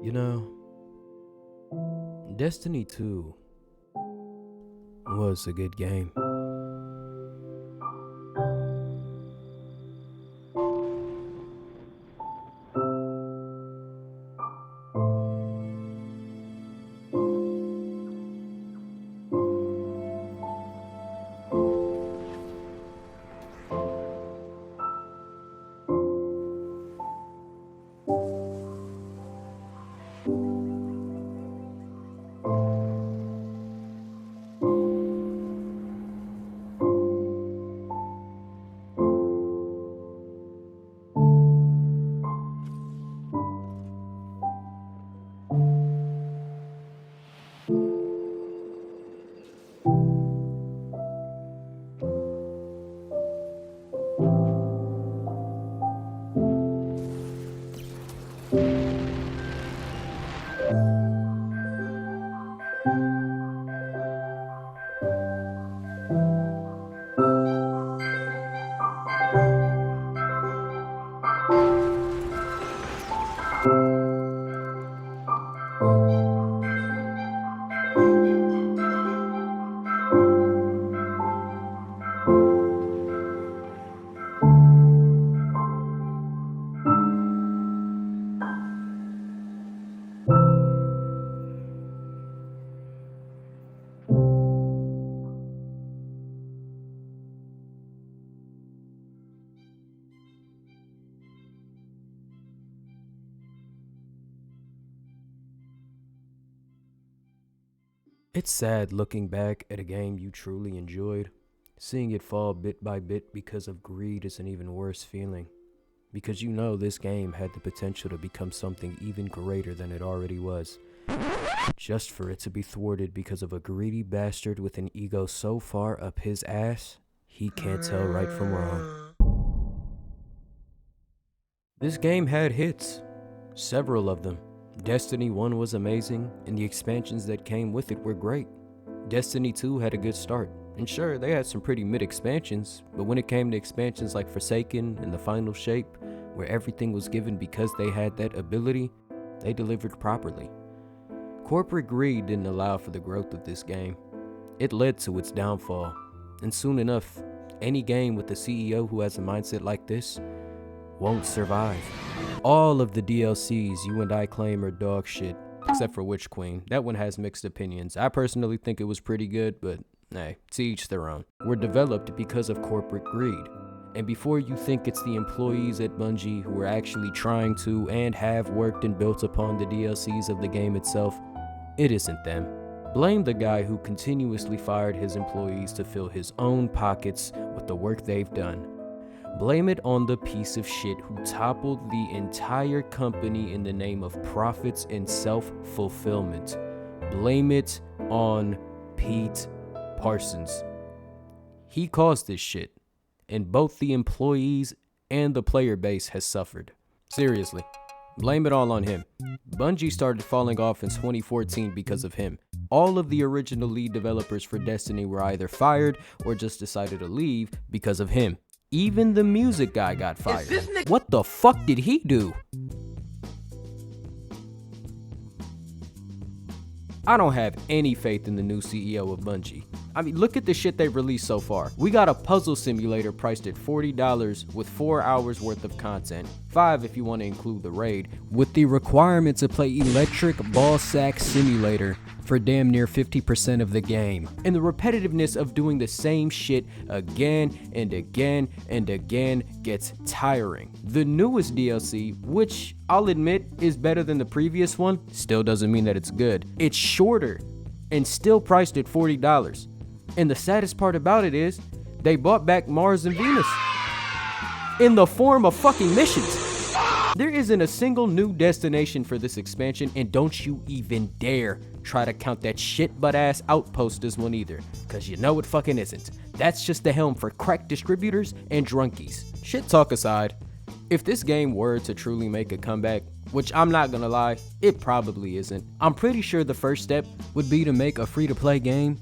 You know, Destiny 2 was a good game. It's sad looking back at a game you truly enjoyed. Seeing it fall bit by bit because of greed is an even worse feeling. Because you know this game had the potential to become something even greater than it already was. Just for it to be thwarted because of a greedy bastard with an ego so far up his ass, he can't tell right from wrong. This game had hits. Several of them. Destiny 1 was amazing, and the expansions that came with it were great. Destiny 2 had a good start, and sure, they had some pretty mid expansions, but when it came to expansions like Forsaken and the Final Shape, where everything was given because they had that ability, they delivered properly. Corporate greed didn't allow for the growth of this game. It led to its downfall, and soon enough, any game with a CEO who has a mindset like this won't survive. All of the DLCs you and I claim are dog shit, except for Witch Queen. That one has mixed opinions. I personally think it was pretty good, but hey, to each their own. Were developed because of corporate greed. And before you think it's the employees at Bungie who are actually trying to and have worked and built upon the DLCs of the game itself, it isn't them. Blame the guy who continuously fired his employees to fill his own pockets with the work they've done. Blame it on the piece of shit who toppled the entire company in the name of profits and self-fulfillment. Blame it on Pete Parsons. He caused this shit, and both the employees and the player base has suffered. Seriously, blame it all on him. Bungie started falling off in 2014 because of him. All of the original lead developers for Destiny were either fired or just decided to leave because of him. Even the music guy got fired. What the fuck did he do? I don't have any faith in the new CEO of Bungie. I mean, look at the shit they've released so far. We got a puzzle simulator priced at $40 with 4 hours worth of content. 5 if you want to include the raid, with the requirement to play Electric Ballsack Simulator for damn near 50% of the game. And the repetitiveness of doing the same shit again and again and again gets tiring. The newest DLC, which I'll admit is better than the previous one, still doesn't mean that it's good. It's shorter and still priced at $40. And the saddest part about it is, they brought back Mars and Venus in the form of fucking missions. There isn't a single new destination for this expansion, and don't you even dare try to count that shit butt ass outpost as one either, cause you know it fucking isn't. That's just the helm for crack distributors and drunkies. Shit talk aside, if this game were to truly make a comeback, which I'm not gonna lie, it probably isn't. I'm pretty sure the first step would be to make a free-to-play game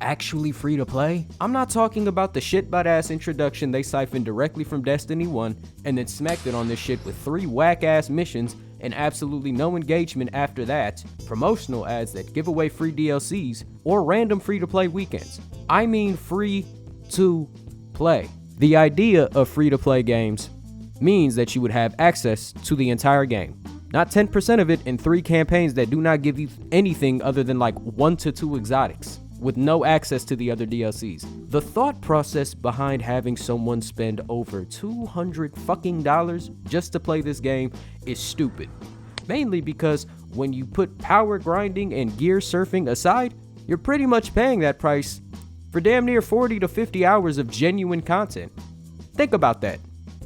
actually free to play. I'm not talking about the shit butt ass introduction they siphoned directly from Destiny 1 and then smacked it on this shit with 3 whack ass missions and absolutely no engagement after that, promotional ads that give away free DLCs, or random free-to-play weekends. I mean free to play. The idea of free-to-play games means that you would have access to the entire game. Not 10% of it in 3 campaigns that do not give you anything other than like 1 to 2 exotics, with no access to the other DLCs. The thought process behind having someone spend over $200 fucking just to play this game is stupid. Mainly because when you put power grinding and gear surfing aside, you're pretty much paying that price for damn near 40 to 50 hours of genuine content. Think about that.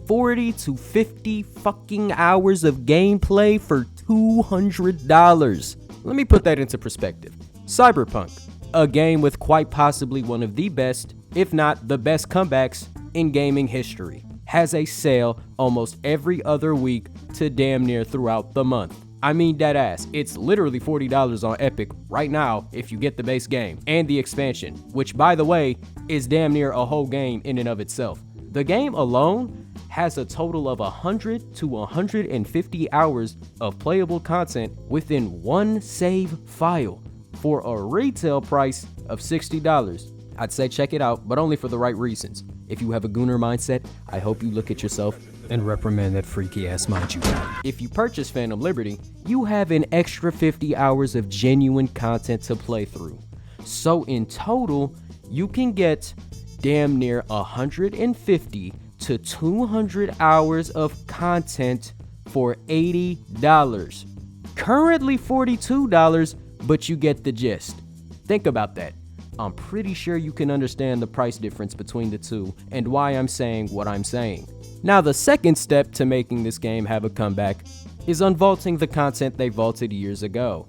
40 to 50 fucking hours of gameplay for $200. Let me put that into perspective. Cyberpunk, a game with quite possibly one of the best, if not the best comebacks in gaming history, has a sale almost every other week to damn near throughout the month. I mean dead ass, it's literally $40 on Epic right now if you get the base game and the expansion, which by the way is damn near a whole game in and of itself. The game alone has a total of 100 to 150 hours of playable content within one save file for a retail price of $60. I'd say check it out, but only for the right reasons. If you have a gooner mindset, I hope you look at yourself and reprimand that freaky ass mind you got. If you purchase Phantom Liberty, you have an extra 50 hours of genuine content to play through. So in total, you can get damn near 150 to 200 hours of content for $80. Currently $42, but you get the gist. Think about that. I'm pretty sure you can understand the price difference between the two and why I'm saying what I'm saying. Now, the second step to making this game have a comeback is unvaulting the content they vaulted years ago.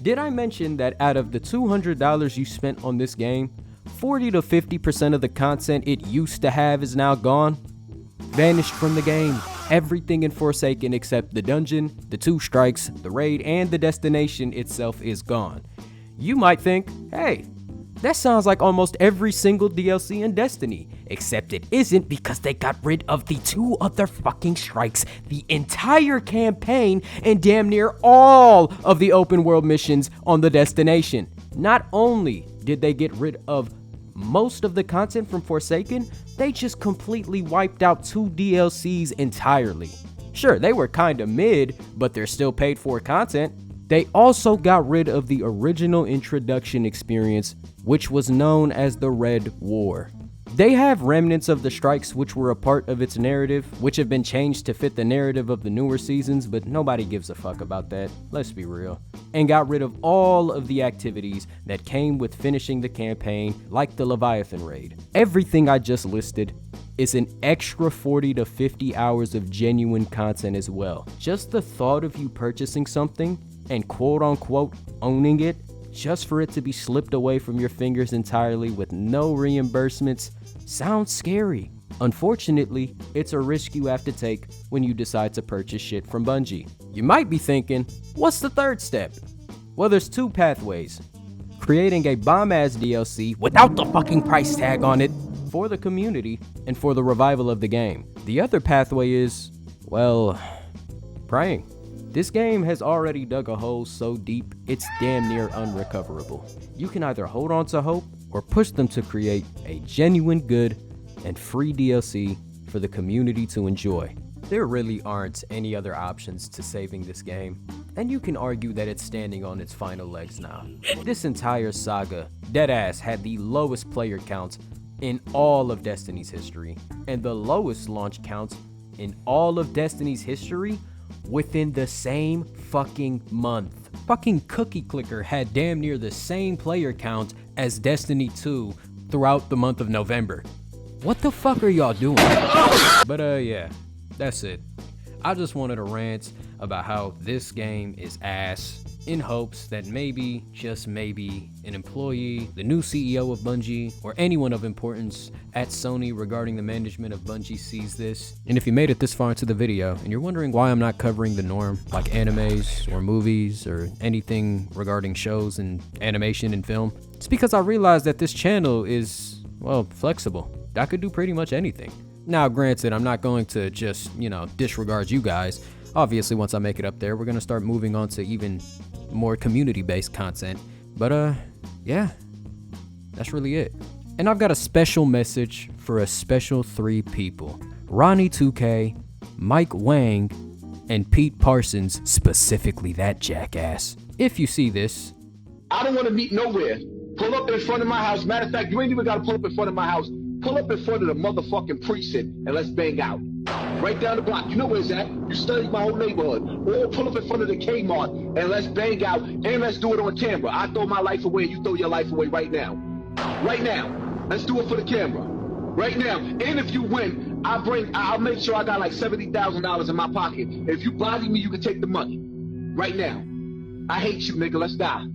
Did I mention that out of the $200 you spent on this game, 40 to 50% of the content it used to have is now gone? Vanished from the game. Everything in Forsaken except the dungeon, the 2 strikes, the raid, and the destination itself is gone. You might think, hey, that sounds like almost every single DLC in Destiny, except it isn't because they got rid of the 2 other fucking strikes, the entire campaign, and damn near all of the open world missions on the destination. Not only did they get rid of most of the content from Forsaken, they just completely wiped out 2 DLCs entirely. Sure, they were kinda mid, but they're still paid for content. They also got rid of the original introduction experience, which was known as the Red War. They have remnants of the strikes which were a part of its narrative, which have been changed to fit the narrative of the newer seasons, but nobody gives a fuck about that, let's be real. And got rid of all of the activities that came with finishing the campaign, like the Leviathan raid. Everything I just listed is an extra 40 to 50 hours of genuine content as well. Just the thought of you purchasing something and quote unquote owning it, just for it to be slipped away from your fingers entirely with no reimbursements, sounds scary. Unfortunately, it's a risk you have to take when you decide to purchase shit from Bungie. You might be thinking, what's the third step? Well, there's 2 pathways. Creating a bomb-ass DLC without the fucking price tag on it for the community and for the revival of the game. The other pathway is, well, praying. This game has already dug a hole so deep, it's damn near unrecoverable. You can either hold on to hope or push them to create a genuine good and free DLC for the community to enjoy. There really aren't any other options to saving this game, and you can argue that it's standing on its final legs now. This entire saga, deadass, had the lowest player count in all of Destiny's history, and the lowest launch count in all of Destiny's history within the same fucking month. Fucking Cookie Clicker had damn near the same player count as Destiny 2 throughout the month of November. What the fuck are y'all doing? But yeah, that's it. I just wanted to rant about how this game is ass, in hopes that maybe, just maybe, an employee, the new CEO of Bungie, or anyone of importance at Sony regarding the management of Bungie sees this. And if you made it this far into the video, and you're wondering why I'm not covering the norm, like animes, or movies, or anything regarding shows and animation and film, it's because I realized that this channel is, well, flexible. I could do pretty much anything. Now, granted, I'm not going to just, disregard you guys. Obviously, once I make it up there, we're gonna start moving on to even more community-based content. But yeah, that's really it. And I've got a special message for a special 3 people. Ronnie 2K, Mike Wang, and Pete Parsons, specifically that jackass. If you see this, I don't want to meet nowhere. Pull up in front of my house. Matter of fact, you ain't even got to pull up in front of my house. Pull up in front of the motherfucking precinct and let's bang out. Right down the block. You know where it's at. You study my whole neighborhood. Or pull up in front of the Kmart and let's bang out and let's do it on camera. I throw my life away, you throw your life away right now. Right now. Let's do it for the camera. Right now. And if you win, I'll make sure I got like $70,000 in my pocket. If you body me, you can take the money. Right now. I hate you, nigga. Let's die.